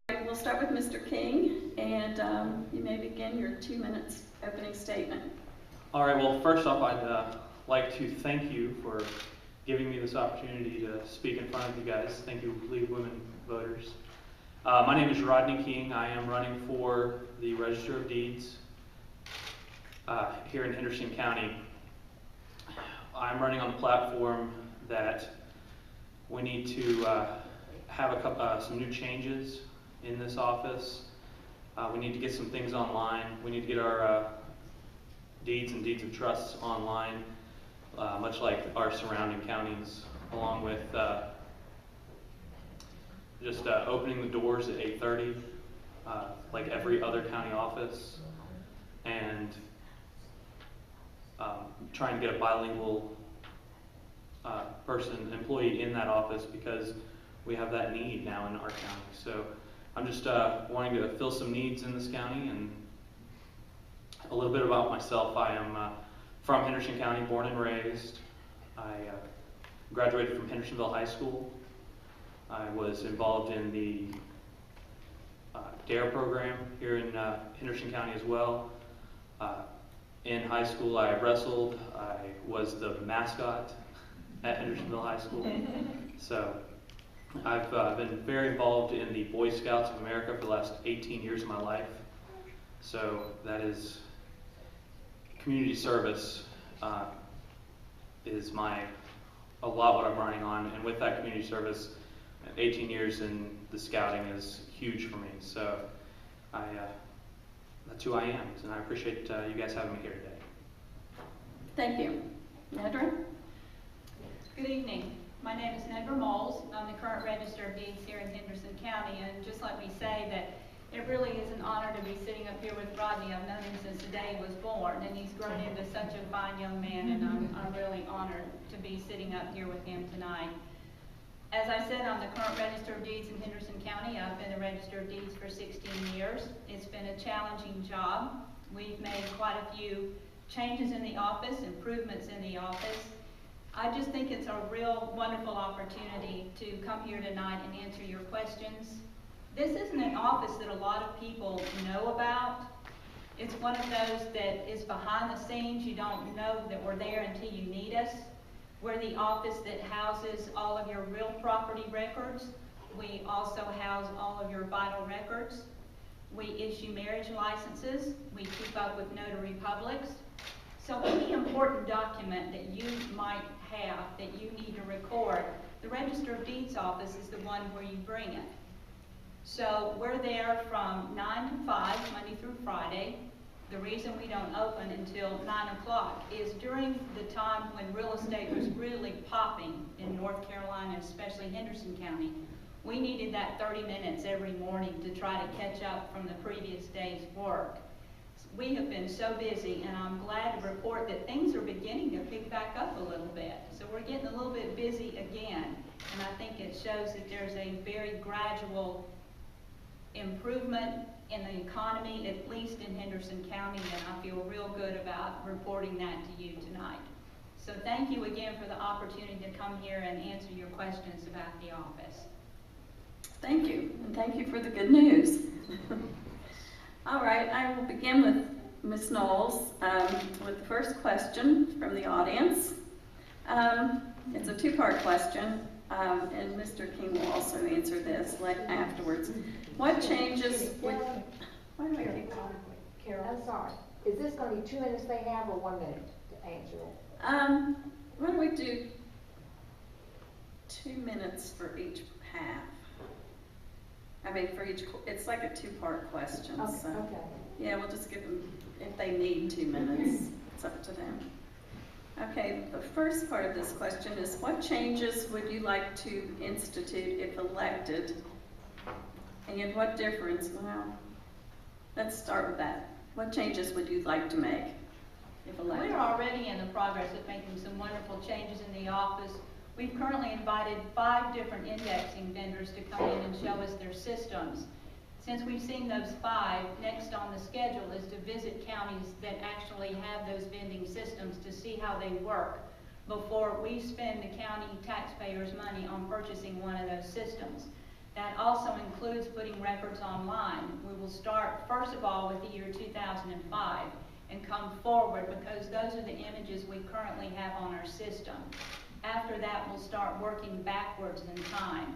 We'll start with Mr. King, and you may begin your 2 minutes opening statement. All right, well, first off, I'd like to thank you for giving me this opportunity to speak in front of you guys. Thank you, League of Women Voters. My name is Rodney King. I am running for the Register of Deeds here in Henderson County. I'm running on the platform that we need to have some new changes in this office. We need to get some things online. We need to get our deeds and deeds of trusts online, much like our surrounding counties, along with just opening the doors at 8:30, like every other county office, and trying to get a bilingual employee in that office, because we have that need now in our county. So I'm just wanting to fill some needs in this county. And a little bit about myself: I am from Henderson County, born and raised. I graduated from Hendersonville High School. I was involved in the DARE program here in Henderson County as well. In high school, I wrestled. I was the mascot at Hendersonville High School. So I've been very involved in the Boy Scouts of America for the last 18 years of my life. So that is community service is a lot what I'm running on. And with that community service, 18 years in the scouting is huge for me. So that's who I am, and I appreciate you guys having me here today. Thank you. Nedra? Good evening. My name is Nedra Moles. I'm the current Register of Deeds here in Henderson County, and just let me say that it really is an honor to be sitting up here with Rodney. I've known him since the day he was born, and he's grown into such a fine young man, and I'm really honored to be sitting up here with him tonight. As I said, I'm the current Register of Deeds in Henderson County. I've been the Register of Deeds for 16 years. It's been a challenging job. We've made quite a few changes in the office, improvements in the office. I just think it's a real wonderful opportunity to come here tonight and answer your questions. This isn't an office that a lot of people know about. It's one of those that is behind the scenes. You don't know that we're there until you need us. We're the office that houses all of your real property records. We also house all of your vital records. We issue marriage licenses. We keep up with notary publics. So any important document that you might have that you need to record, the Register of Deeds office is the one where you bring it. So we're there from 9 to 5, Monday through Friday. The reason we don't open until 9 o'clock is during the time when real estate was really popping in North Carolina, especially Henderson County. We needed that 30 minutes every morning to try to catch up from the previous day's work. We have been so busy, and I'm glad to report that things are beginning to pick back up a little bit. So we're getting a little bit busy again, and I think it shows that there's a very gradual improvement in the economy, at least in Henderson County, and I feel real good about reporting that to you tonight. So thank you again for the opportunity to come here and answer your questions about the office. Thank you, and thank you for the good news. All right, I will begin with Ms. Knowles with the first question from the audience. It's a two-part question, and Mr. King will also answer this afterwards. What changes would... Why do I keep calling? Carol, I'm sorry. Is this going to be 2 minutes they have or 1 minute to answer it? Why don't we do 2 minutes for each half? I mean, for each, it's like a two-part question. Okay, so. okay. Yeah, we'll just give them, if they need 2 minutes, it's up to them. Okay, the first part of this question is, what changes would you like to institute if elected? And what difference, well, let's start with that. What changes would you like to make if elected? We're already in the progress of making some wonderful changes in the office. We've currently invited 5 different indexing vendors to come in and show us their systems. Since we've seen those 5, next on the schedule is to visit counties that actually have those vending systems to see how they work before we spend the county taxpayers' money on purchasing one of those systems. That also includes putting records online. We will start, first of all, with the year 2005 and come forward because those are the images we currently have on our system. After that, we'll start working backwards in time.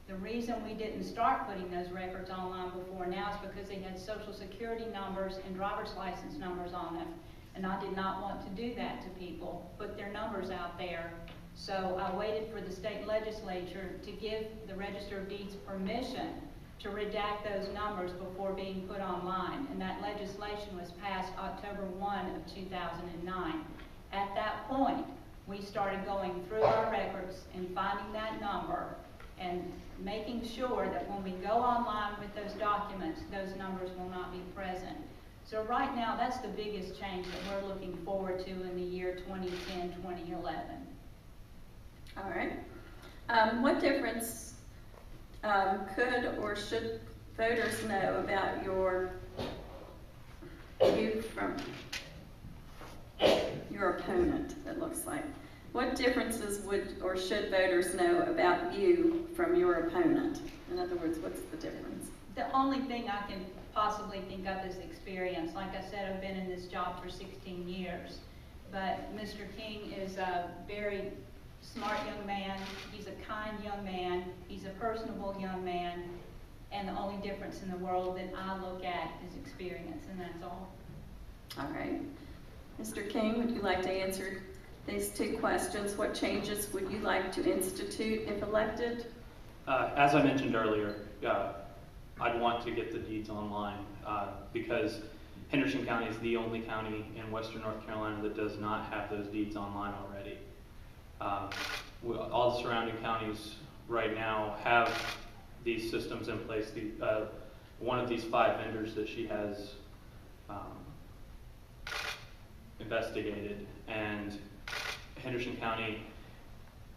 The reason we didn't start putting those records online before now is because they had social security numbers and driver's license numbers on them. And I did not want to do that to people, put their numbers out there. So I waited for the state legislature to give the Register of Deeds permission to redact those numbers before being put online. And that legislation was passed October 1 of 2009. At that point, we started going through our records and finding that number and making sure that when we go online with those documents, those numbers will not be present. So right now, that's the biggest change that we're looking forward to in the year 2010, 2011. All right. What difference could or should voters know about you from your opponent, it looks like? What differences would or should voters know about you from your opponent? In other words, what's the difference? The only thing I can possibly think of is experience. Like I said, I've been in this job for 16 years. But Mr. King is a very smart young man. He's a kind young man. He's a personable young man. And the only difference in the world that I look at is experience, and that's all. All right. Mr. King, would you like to answer these two questions? What changes would you like to institute if elected? As I mentioned earlier, I'd want to get the deeds online because Henderson County is the only county in western North Carolina that does not have those deeds online already. All the surrounding counties right now have these systems in place. One of these 5 vendors that she has investigated, and Henderson County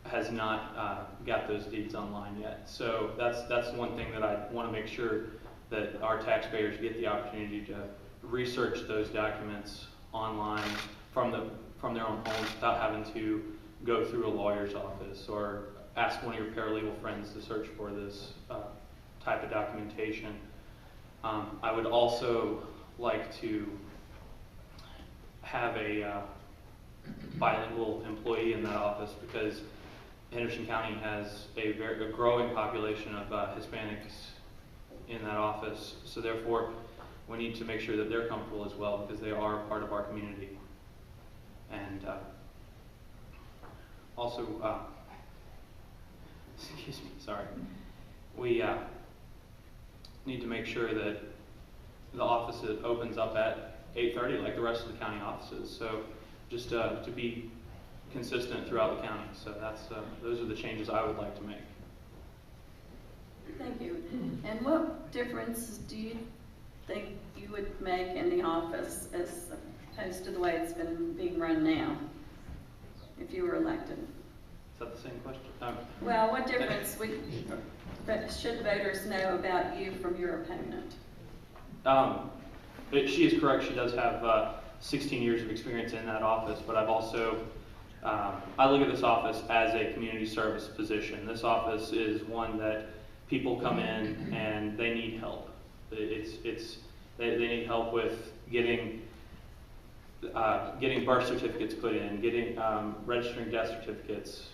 has not got those deeds online yet. So that's one thing that I want to make sure that our taxpayers get the opportunity to research those documents online from their own homes without having to go through a lawyer's office or ask one of your paralegal friends to search for this type of documentation. I would also like to have a bilingual employee in that office because Henderson County has a growing population of Hispanics in that office. So therefore, we need to make sure that they're comfortable as well because they are part of our community. And also, excuse me, sorry. We need to make sure that the office opens up at 8:30 like the rest of the county offices. So just to be consistent throughout the county. So those are the changes I would like to make. Thank you. And what difference do you think you would make in the office as opposed to the way it's been being run now, if you were elected? Is that the same question? Well, what difference should voters know about you from your opponent? She is correct. She does have 16 years of experience in that office, but I've also, I look at this office as a community service position. This office is one that people come in and they need help. They need help with getting birth certificates put in, getting registering death certificates,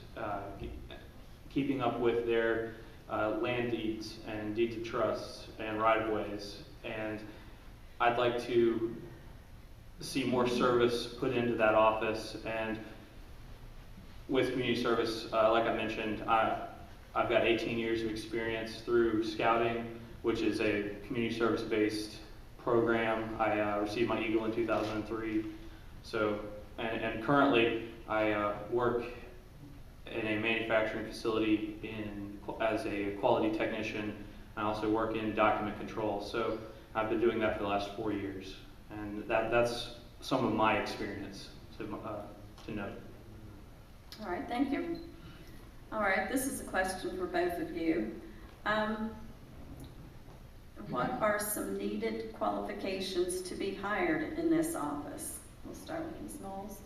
keeping up with their land deeds and deeds of trusts and right-of-ways. And I'd like to see more service put into that office. And with community service, like I mentioned, I've got 18 years of experience through Scouting, which is a community service-based program. I received my Eagle in 2003. So, and currently I work in a manufacturing facility as a quality technician. I also work in document control. So I've been doing that for the last 4 years. And that's some of my experience to note. All right, thank you. All right, this is a question for both of you. What are some needed qualifications to be hired in this office? We'll start with Ms. Knowles.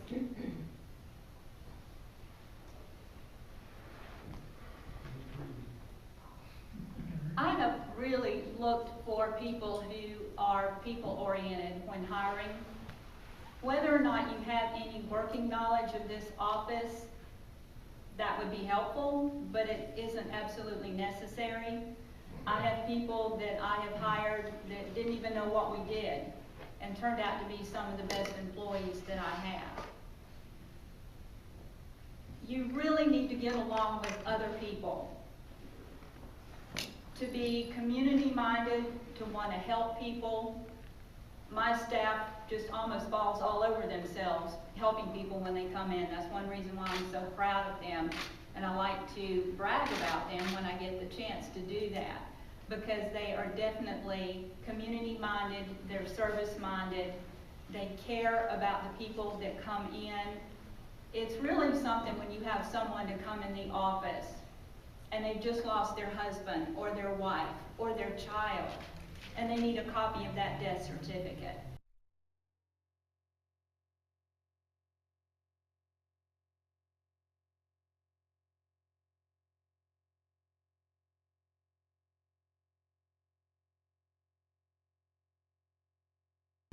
really looked for people who are people-oriented when hiring. Whether or not you have any working knowledge of this office, that would be helpful, but it isn't absolutely necessary. I have people that I have hired that didn't even know what we did and turned out to be some of the best employees that I have. You really need to get along with other people, to be community-minded, to want to help people. My staff just almost falls all over themselves helping people when they come in. That's one reason why I'm so proud of them, and I like to brag about them when I get the chance to do that, because they are definitely community-minded, they're service-minded, they care about the people that come in. It's really something when you have someone to come in the office and they've just lost their husband or their wife or their child, and they need a copy of that death certificate.